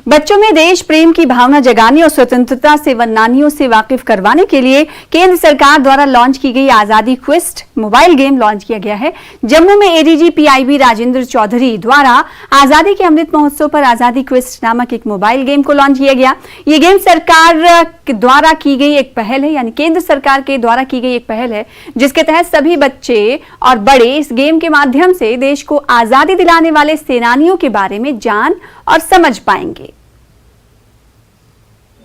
बच्चों में देश प्रेम की भावना जगाने और स्वतंत्रता सेनानियों से वाकिफ करवाने के लिए केंद्र सरकार द्वारा लॉन्च की गई आजादी क्वेस्ट मोबाइल गेम लॉन्च किया गया है। जम्मू में एडीजी पीआईबी राजेंद्र चौधरी द्वारा आजादी के अमृत महोत्सव पर आजादी क्वेस्ट नामक एक मोबाइल गेम को लॉन्च किया गया। ये गेम सरकार द्वारा की गई एक पहल है, यानी केंद्र सरकार के द्वारा की गई एक पहल है, जिसके तहत सभी बच्चे और बड़े इस गेम के माध्यम से देश को आजादी दिलाने वाले सेनानियों के बारे में जान और समझ पाएंगे।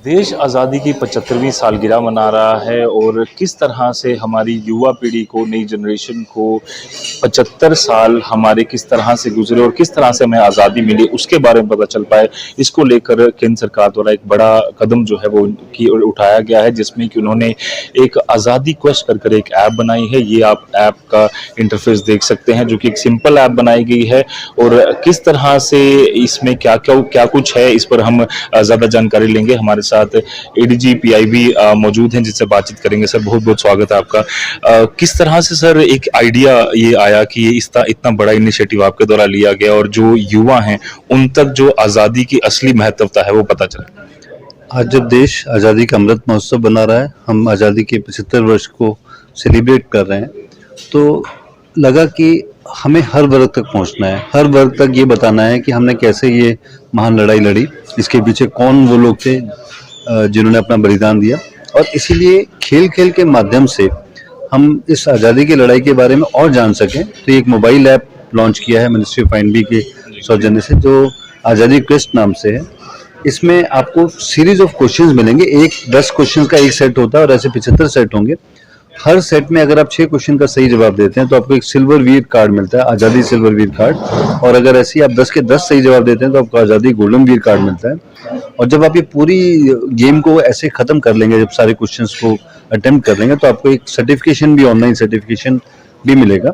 देश आज़ादी की 75वीं सालगिरह मना रहा है और किस तरह से हमारी युवा पीढ़ी को, नई जनरेशन को 75 साल हमारे किस तरह से गुजरे और किस तरह से हमें आज़ादी मिली उसके बारे में पता चल पाए, इसको लेकर केंद्र सरकार द्वारा एक बड़ा कदम जो है वो की उठाया गया है, जिसमें कि उन्होंने एक आज़ादी क्वेस्ट कर एक ऐप बनाई है। ये आप ऐप का इंटरफेस देख सकते हैं, जो कि एक सिंपल ऐप बनाई गई है और किस तरह से इसमें क्या कुछ है, इस पर हम ज़्यादा जानकारी लेंगे। हमारे साथ एडीजी पीआईबी मौजूद हैं, जिससे बातचीत करेंगे। सर, बहुत बहुत स्वागत है आपका। किस तरह से सर एक आइडिया ये आया कि ये इतना बड़ा इनिशिएटिव आपके द्वारा लिया गया और जो युवा हैं उन तक जो आज़ादी की असली महत्वता है वो पता चले? आज जब देश आज़ादी का अमृत महोत्सव बना रहा है, हम आज़ादी के 75 वर्ष को सेलिब्रेट कर रहे हैं, तो लगा कि हमें हर वर्ग तक पहुंचना है, हर वर्ग तक ये बताना है कि हमने कैसे ये महान लड़ाई लड़ी, इसके पीछे कौन वो लोग थे जिन्होंने अपना बलिदान दिया। और इसीलिए खेल के माध्यम से हम इस आज़ादी की लड़ाई के बारे में और जान सकें, तो एक मोबाइल ऐप लॉन्च किया है मिनिस्ट्री ऑफ आईएनबी के सौजन्य से, जो आज़ादी क्वेस्ट नाम से है। इसमें आपको सीरीज ऑफ क्वेश्चंस मिलेंगे। 10 क्वेश्चन का एक सेट होता है और ऐसे 75 सेट होंगे। हर सेट में अगर आप 6 क्वेश्चन का सही जवाब देते हैं तो आपको एक सिल्वर वीर कार्ड मिलता है, आज़ादी सिल्वर वीर कार्ड। और अगर ऐसे ही आप 10 के 10 सही जवाब देते हैं तो आपको आज़ादी गोल्डन वीर कार्ड मिलता है। और जब आप ये पूरी गेम को ऐसे खत्म कर लेंगे, जब सारे क्वेश्चंस को अटेम्प्ट कर लेंगे, तो आपको एक सर्टिफिकेशन भी, ऑनलाइन सर्टिफिकेशन भी मिलेगा।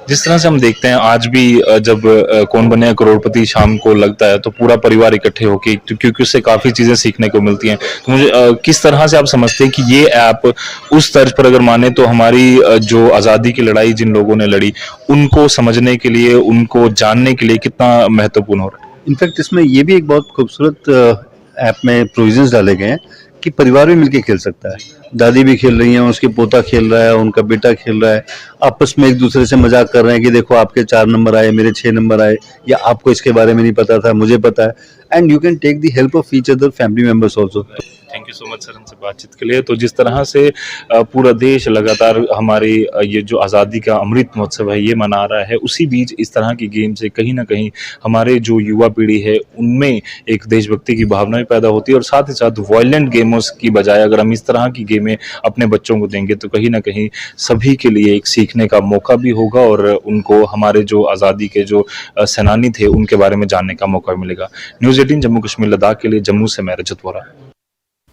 जिस तरह से हम देखते हैं आज भी जब कौन बनेगा करोड़पति शाम को लगता है तो पूरा परिवार इकट्ठे होके, क्योंकि उससे काफी चीजें सीखने को मिलती हैं। तो मुझे किस तरह से आप समझते हैं कि ये ऐप उस तर्ज पर अगर माने तो हमारी जो आज़ादी की लड़ाई जिन लोगों ने लड़ी उनको समझने के लिए, उनको जानने के लिए कितना महत्वपूर्ण हो रहा है? इनफैक्ट इसमें ये भी एक बहुत खूबसूरत ऐप में प्रोविजंस डाले गए हैं कि परिवार भी मिलके खेल सकता है। दादी भी खेल रही हैं, उसके पोता खेल रहा है, उनका बेटा खेल रहा है, आपस में एक दूसरे से मजाक कर रहे हैं कि देखो आपके 4 नंबर आए, मेरे 6 नंबर आए, या आपको इसके बारे में नहीं पता था, मुझे पता है। And you can take the help of each other family members also. Thank you so much sir हमसे बातचीत के लिए। तो जिस तरह से पूरा देश लगातार हमारी ये जो आज़ादी का अमृत महोत्सव है ये मना रहा है, उसी बीच इस तरह की गेम से कहीं ना कहीं हमारे जो युवा पीढ़ी है उनमें एक देशभक्ति की भावना भी पैदा होती है और साथ ही साथ वायलेंट गेमों की बजाय अगर हम इस तरह की गेमें अपने बच्चों को देंगे तो कहीं ना कहीं सभी के लिए एक सीखने का मौका भी होगा और उनको हमारे जो आज़ादी के जो सेनानी थे उनके बारे में जानने का मौका मिलेगा। न्यूज़ 18 जम्मू कश्मीर लद्दाख के लिए जम्मू से मैं रजत वोरा।